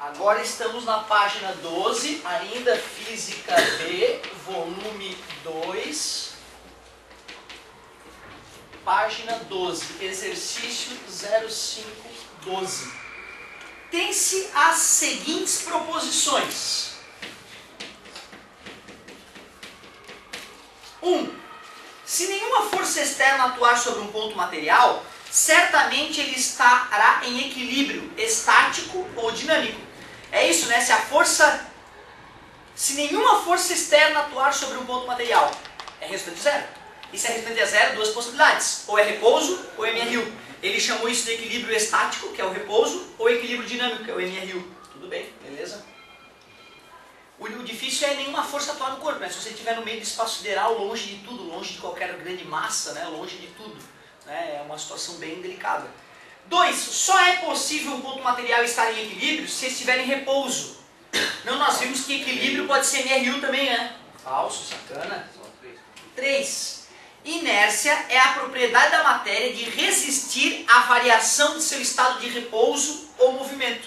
Agora estamos na página 12, ainda Física B, volume 2, página 12, exercício 0512. Tem-se as seguintes proposições. 1. Se nenhuma força externa atuar sobre um ponto material, certamente ele estará em equilíbrio estático ou dinâmico. É isso, né? Se nenhuma força externa atuar sobre um ponto material, é resultante zero. E se a resultante é zero, duas possibilidades. Ou é repouso ou é MRU. Ele chamou isso de equilíbrio estático, que é o repouso, ou equilíbrio dinâmico, que é o MRU. Tudo bem, beleza? O difícil é nenhuma força atuar no corpo, né? Se você estiver no meio do espaço sideral, longe de tudo, longe de qualquer grande massa, né? Longe de tudo, né? É uma situação bem delicada. 2. Só é possível um ponto material estar em equilíbrio se estiver em repouso. Não, nós vimos que equilíbrio pode ser MRU também, né? Falso, sacana. 3. Inércia é a propriedade da matéria de resistir à variação de seu estado de repouso ou movimento.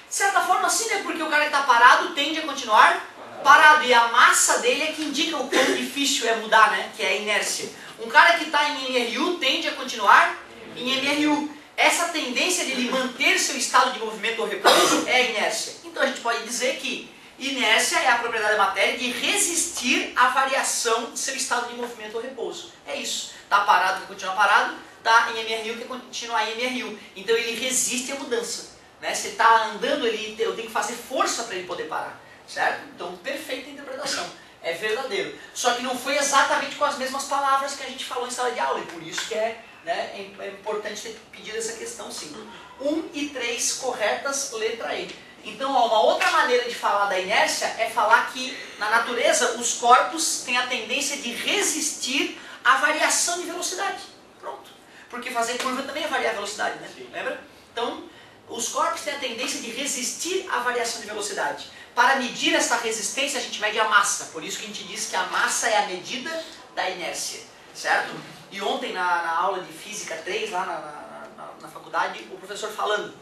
De certa forma, sim, né? Porque o cara que está parado tende a continuar parado. E a massa dele é que indica o quão difícil é mudar, né? Que é a inércia. Um cara que está em MRU tende a continuar em MRU. Essa tendência de ele manter seu estado de movimento ou repouso é a inércia. Então a gente pode dizer que inércia é a propriedade da matéria de resistir à variação de seu estado de movimento ou repouso. É isso. Está parado que continua parado, está em MRU que continua em MRU. Então ele resiste à mudança. Né? Se está andando, eu tenho que fazer força para ele poder parar. Certo? Então, perfeita interpretação. É verdadeiro. Só que não foi exatamente com as mesmas palavras que a gente falou em sala de aula. E por isso que é importante ter pedido essa questão, sim. 1 e 3 corretas, letra E. Então, ó, uma outra maneira de falar da inércia é falar que, na natureza, os corpos têm a tendência de resistir à variação de velocidade. Pronto. Porque fazer curva também é variar a velocidade, né? Sim. Lembra? Então, os corpos têm a tendência de resistir à variação de velocidade. Para medir essa resistência, a gente mede a massa. Por isso que a gente diz que a massa é a medida da inércia. Certo? E ontem, na aula de Física 3, lá na faculdade, o professor falando.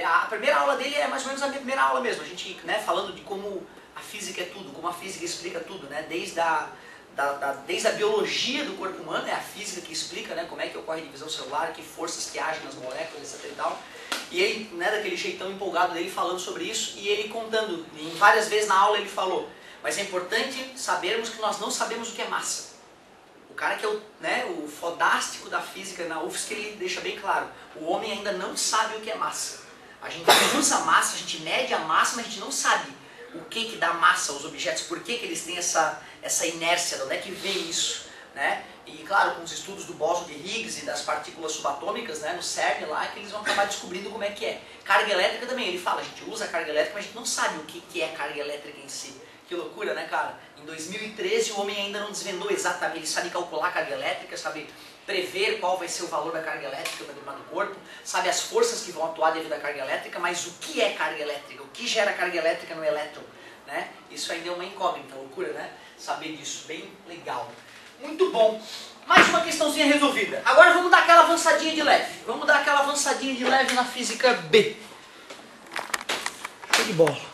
A primeira aula dele é mais ou menos a minha primeira aula mesmo. A gente, né, falando de como a física é tudo, como a física explica tudo, né? Desde a biologia do corpo humano, é a física que explica, né, como é que ocorre a divisão celular, que forças que agem nas moléculas, etc. e tal. E ele, né, daquele jeitão empolgado dele falando sobre isso, e ele contando, em várias vezes na aula ele falou, mas é importante sabermos que nós não sabemos o que é massa. O cara que é o fodástico da física na UFSC, ele deixa bem claro, o homem ainda não sabe o que é massa. A gente usa a massa, a gente mede a massa, mas a gente não sabe o que dá massa aos objetos, por que eles têm essa inércia, de onde é que vem isso, né? E claro, com os estudos do bóson de Higgs e das partículas subatômicas, né, no CERN lá, que eles vão acabar descobrindo como é que é. Carga elétrica também, ele fala, a gente usa a carga elétrica, mas a gente não sabe o que é carga elétrica em si. Que loucura, né, cara? Em 2013 o homem ainda não desvendou exatamente, ele sabe calcular a carga elétrica, sabe prever qual vai ser o valor da carga elétrica para determinado corpo, sabe as forças que vão atuar devido à carga elétrica, mas o que é carga elétrica? O que gera carga elétrica no elétron? Né? Isso ainda é uma incógnita, loucura, né? Saber disso, bem legal. Muito bom. Mais uma questãozinha resolvida. Agora vamos dar aquela avançadinha de leve. Vamos dar aquela avançadinha de leve na Física B. Show de bola.